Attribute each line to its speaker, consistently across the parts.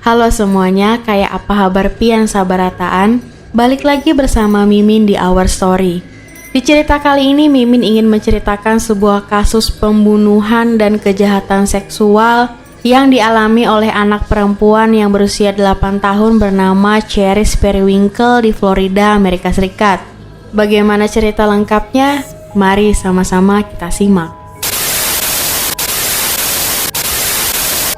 Speaker 1: Halo semuanya, kayak apa kabar pian sabarataan? Balik lagi bersama Mimin di Our Story. Di cerita kali ini Mimin ingin menceritakan sebuah kasus pembunuhan dan kejahatan seksual yang dialami oleh anak perempuan yang berusia 8 tahun bernama Cherish Periwinkle di Florida, Amerika Serikat. Bagaimana cerita lengkapnya? Mari sama-sama kita simak.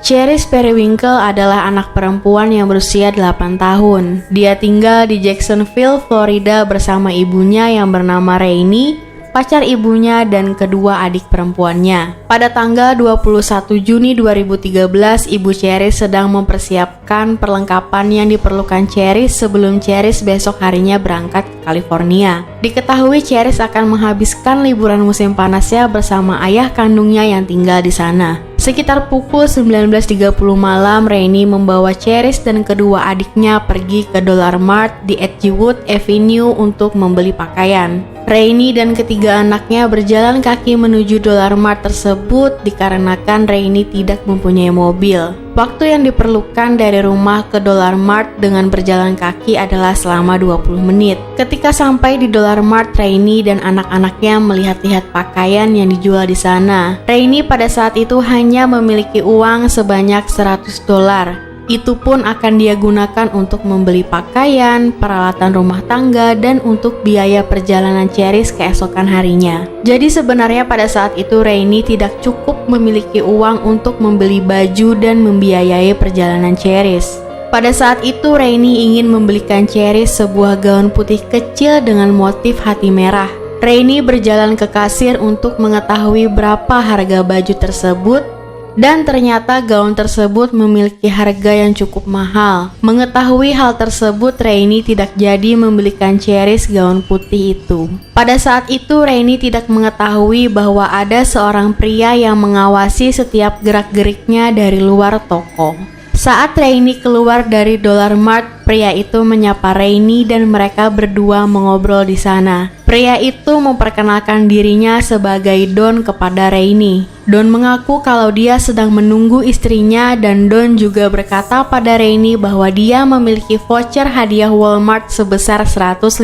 Speaker 1: Cherish Periwinkle adalah anak perempuan yang berusia 8 tahun. Dia tinggal di Jacksonville, Florida bersama ibunya yang bernama Rainey, pacar ibunya dan kedua adik perempuannya. Pada tanggal 21 Juni 2013, ibu Cherish sedang mempersiapkan perlengkapan yang diperlukan Cherish sebelum Cherish besok harinya berangkat ke California. Diketahui Cherish akan menghabiskan liburan musim panasnya bersama ayah kandungnya yang tinggal di sana. Sekitar pukul 19.30 malam, Rainey membawa Cherish dan kedua adiknya pergi ke Dollar Mart di Edgewood Avenue untuk membeli pakaian. Rainey dan ketiga anaknya berjalan kaki menuju Dollar Mart tersebut dikarenakan Rainey tidak mempunyai mobil. Waktu yang diperlukan dari rumah ke Dollar Mart dengan berjalan kaki adalah selama 20 menit. Ketika sampai di Dollar Mart, Rainey dan anak-anaknya melihat-lihat pakaian yang dijual di sana. Rainey pada saat itu hanya memiliki uang sebanyak $100. Itu pun akan dia gunakan untuk membeli pakaian, peralatan rumah tangga, dan untuk biaya perjalanan Cherish keesokan harinya. Jadi sebenarnya pada saat itu Rainey tidak cukup memiliki uang untuk membeli baju dan membiayai perjalanan Cherish. Pada saat itu Rainey ingin membelikan Cherish sebuah gaun putih kecil dengan motif hati merah. Rainey berjalan ke kasir untuk mengetahui berapa harga baju tersebut. Dan ternyata gaun tersebut memiliki harga yang cukup mahal. Mengetahui hal tersebut, Rainey tidak jadi membelikan Cherish gaun putih itu. Pada saat itu, Rainey tidak mengetahui bahwa ada seorang pria yang mengawasi setiap gerak-geriknya dari luar toko. Saat Rainey keluar dari Dollar Mart, pria itu menyapa Rainey dan mereka berdua mengobrol di sana. Pria itu memperkenalkan dirinya sebagai Don kepada Rainey. Don mengaku kalau dia sedang menunggu istrinya dan Don juga berkata pada Rainey bahwa dia memiliki voucher hadiah Walmart sebesar $150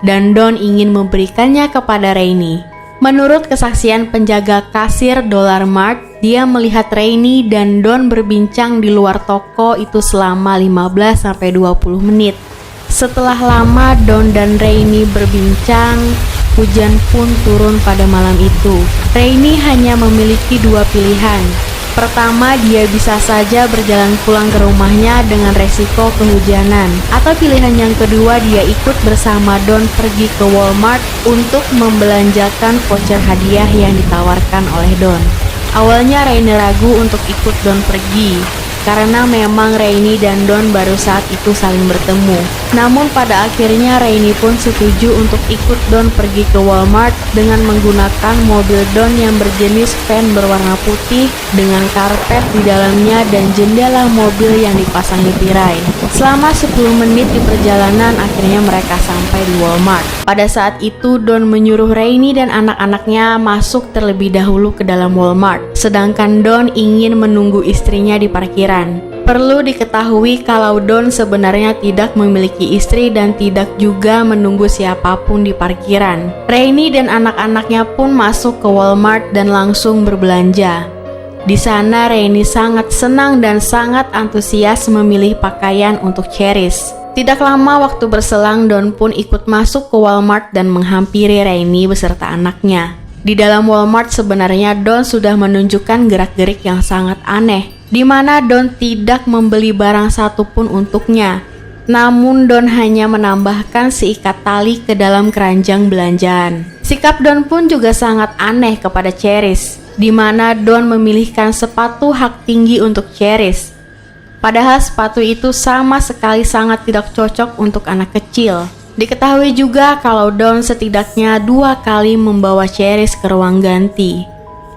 Speaker 1: dan Don ingin memberikannya kepada Rainey. Menurut kesaksian penjaga kasir Dollar Mart, dia melihat Rainey dan Don berbincang di luar toko itu selama 15-20 menit. Setelah lama Don dan Rainey berbincang, hujan pun turun pada malam itu. Rainey hanya memiliki dua pilihan. Pertama, dia bisa saja berjalan pulang ke rumahnya dengan resiko kehujanan. Atau pilihan yang kedua, dia ikut bersama Don pergi ke Walmart untuk membelanjakan voucher hadiah yang ditawarkan oleh Don. Awalnya Rainey ragu untuk ikut Don pergi, karena memang Rainey dan Don baru saat itu saling bertemu. Namun pada akhirnya Rainey pun setuju untuk ikut Don pergi ke Walmart dengan menggunakan mobil Don yang berjenis van berwarna putih dengan karpet di dalamnya dan jendela mobil yang dipasangi tirai. Selama 10 menit di perjalanan, akhirnya mereka sampai di Walmart. Pada saat itu Don menyuruh Rainey dan anak-anaknya masuk terlebih dahulu ke dalam Walmart, sedangkan Don ingin menunggu istrinya di parkiran. Perlu diketahui kalau Don sebenarnya tidak memiliki istri dan tidak juga menunggu siapapun di parkiran. Rainey dan anak-anaknya pun masuk ke Walmart dan langsung berbelanja. Di sana Rainey sangat senang dan sangat antusias memilih pakaian untuk Cherish. Tidak lama waktu berselang, Don pun ikut masuk ke Walmart dan menghampiri Rainey beserta anaknya. Di dalam Walmart sebenarnya Don sudah menunjukkan gerak-gerik yang sangat aneh, di mana Don tidak membeli barang satupun untuknya. Namun Don hanya menambahkan seikat tali ke dalam keranjang belanjaan. Sikap Don pun juga sangat aneh kepada Cherish, di mana Don memilihkan sepatu hak tinggi untuk Cherish. Padahal sepatu itu sama sekali sangat tidak cocok untuk anak kecil. Diketahui juga kalau Don setidaknya 2 kali membawa Cherish ke ruang ganti.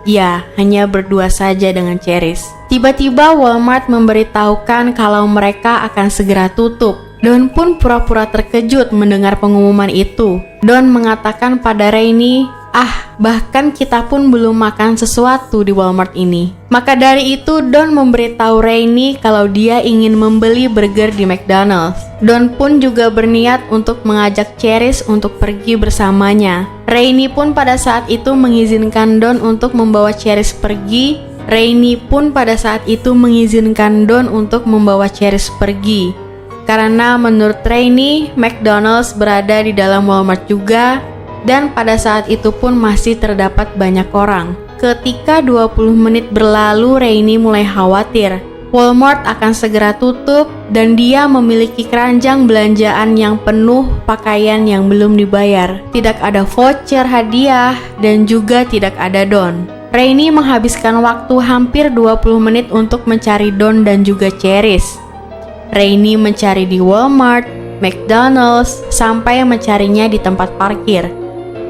Speaker 1: Ya, hanya berdua saja dengan Cherish. Tiba-tiba Walmart memberitahukan kalau mereka akan segera tutup. Don pun pura-pura terkejut mendengar pengumuman itu. Don mengatakan pada Rainey Bahkan kita pun belum makan sesuatu di Walmart ini. Maka dari itu Don memberitahu Rainey kalau dia ingin membeli burger di McDonald's. Don pun juga berniat untuk mengajak Cherise untuk pergi bersamanya. Rainey pun pada saat itu mengizinkan Don untuk membawa Cherise pergi. Karena menurut Rainey, McDonald's berada di dalam Walmart juga, dan pada saat itu pun masih terdapat banyak orang. Ketika 20 menit berlalu, Rainey mulai khawatir. Walmart akan segera tutup dan dia memiliki keranjang belanjaan yang penuh pakaian yang belum dibayar. Tidak ada voucher hadiah dan juga tidak ada Don. Rainey menghabiskan waktu hampir 20 menit untuk mencari Don dan juga Cherise. Rainey mencari di Walmart, McDonald's, sampai mencarinya di tempat parkir.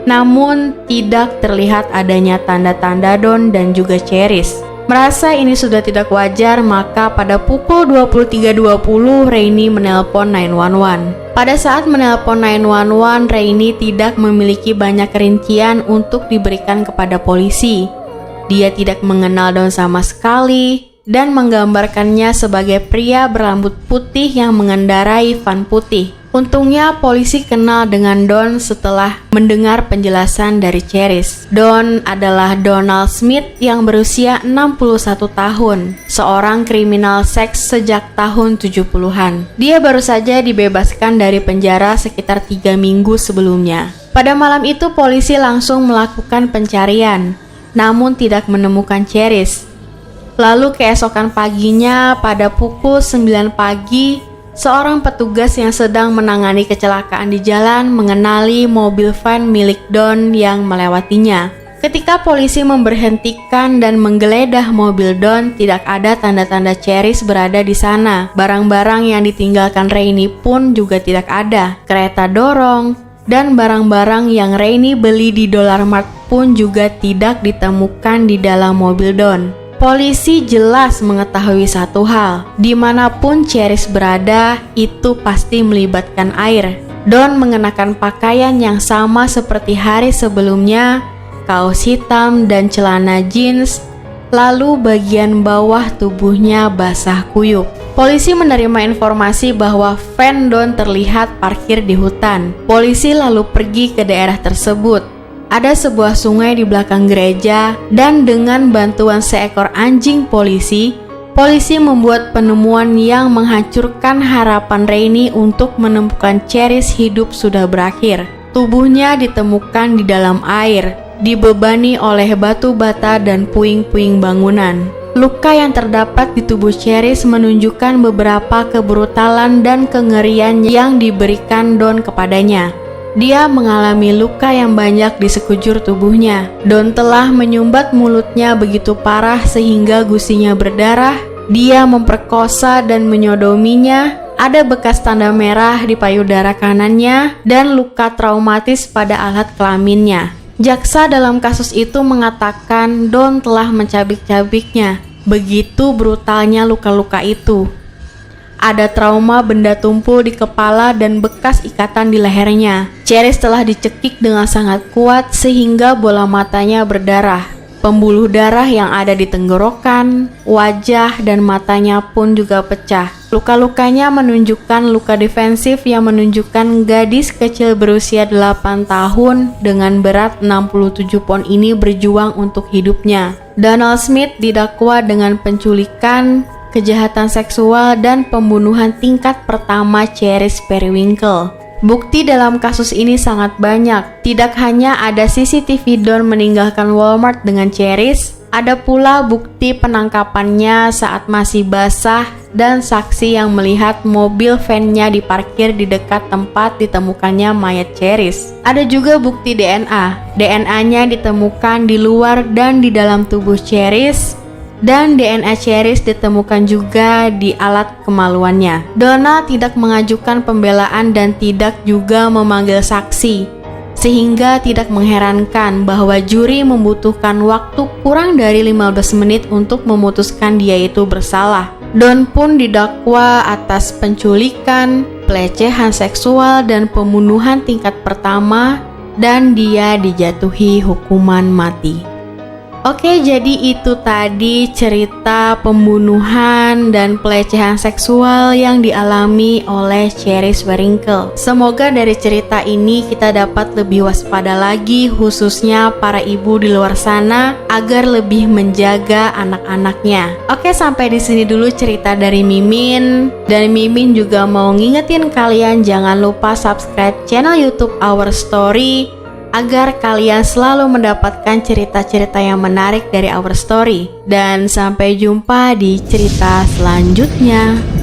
Speaker 1: Namun, tidak terlihat adanya tanda-tanda Don dan juga Cherise. Merasa ini sudah tidak wajar, maka pada pukul 23.20 Rainey menelpon 911. Pada saat menelpon 911, Rainey tidak memiliki banyak rincian untuk diberikan kepada polisi. Dia tidak mengenal Don sama sekali dan menggambarkannya sebagai pria berambut putih yang mengendarai van putih. Untungnya polisi kenal dengan Don setelah mendengar penjelasan dari Cherise. Don adalah Donald Smith yang berusia 61 tahun, seorang kriminal seks sejak tahun 70-an. Dia baru saja dibebaskan dari penjara sekitar 3 minggu sebelumnya. Pada malam itu polisi langsung melakukan pencarian, namun tidak menemukan Cherise. Lalu keesokan paginya pada pukul 9 pagi, seorang petugas yang sedang menangani kecelakaan di jalan mengenali mobil van milik Don yang melewatinya. Ketika polisi memberhentikan dan menggeledah mobil Don, tidak ada tanda-tanda Cherise berada di sana. Barang-barang yang ditinggalkan Rainey pun juga tidak ada. Kereta dorong dan barang-barang yang Rainey beli di Dollar Mart pun juga tidak ditemukan di dalam mobil Don. Polisi jelas mengetahui satu hal, dimanapun Cherise berada, itu pasti melibatkan air. Don mengenakan pakaian yang sama seperti hari sebelumnya, kaos hitam dan celana jeans, lalu bagian bawah tubuhnya basah kuyup. Polisi menerima informasi bahwa van Don terlihat parkir di hutan. Polisi lalu pergi ke daerah tersebut. Ada sebuah sungai di belakang gereja, dan dengan bantuan seekor anjing polisi membuat penemuan yang menghancurkan harapan Rainey untuk menemukan Cherise hidup sudah berakhir. Tubuhnya ditemukan di dalam air, dibebani oleh batu bata dan puing-puing bangunan. Luka yang terdapat di tubuh Cherise menunjukkan beberapa kebrutalan dan kengerian yang diberikan Don kepadanya. Dia mengalami luka yang banyak di sekujur tubuhnya. Don telah menyumbat mulutnya begitu parah sehingga gusinya berdarah. Dia memperkosa dan menyodominya. Ada bekas tanda merah di payudara kanannya dan luka traumatis pada alat kelaminnya. Jaksa dalam kasus itu mengatakan Don telah mencabik-cabiknya. Begitu brutalnya luka-luka itu. Ada trauma benda tumpul di kepala dan bekas ikatan di lehernya. Cherise telah dicekik dengan sangat kuat sehingga bola matanya berdarah. Pembuluh darah yang ada di tenggorokan, wajah, dan matanya pun juga pecah. Luka-lukanya menunjukkan luka defensif yang menunjukkan gadis kecil berusia 8 tahun dengan berat 67 pon ini berjuang untuk hidupnya. Donald Smith didakwa dengan penculikan, kejahatan seksual, dan pembunuhan tingkat pertama Cherise Periwinkle. Bukti dalam kasus ini sangat banyak. Tidak hanya ada CCTV Don meninggalkan Walmart dengan Cherise, ada pula bukti penangkapannya saat masih basah dan saksi yang melihat mobil van-nya diparkir di dekat tempat ditemukannya mayat Cherise. Ada juga bukti DNA. DNA-nya ditemukan di luar dan di dalam tubuh Cherise. Dan DNA Cherise ditemukan juga di alat kemaluannya. Donald tidak mengajukan pembelaan dan tidak juga memanggil saksi, sehingga tidak mengherankan bahwa juri membutuhkan waktu kurang dari 15 menit untuk memutuskan dia itu bersalah. Don pun didakwa atas penculikan, pelecehan seksual, dan pembunuhan tingkat pertama dan dia dijatuhi hukuman mati. Oke, jadi itu tadi cerita pembunuhan dan pelecehan seksual yang dialami oleh Cherry Swearinkle. Semoga dari cerita ini kita dapat lebih waspada lagi, khususnya para ibu di luar sana, agar lebih menjaga anak-anaknya. Oke, sampai di sini dulu cerita dari Mimin. Dan Mimin juga mau ngingetin kalian jangan lupa subscribe channel YouTube Our Story agar kalian selalu mendapatkan cerita-cerita yang menarik dari Our Story. Dan sampai jumpa di cerita selanjutnya.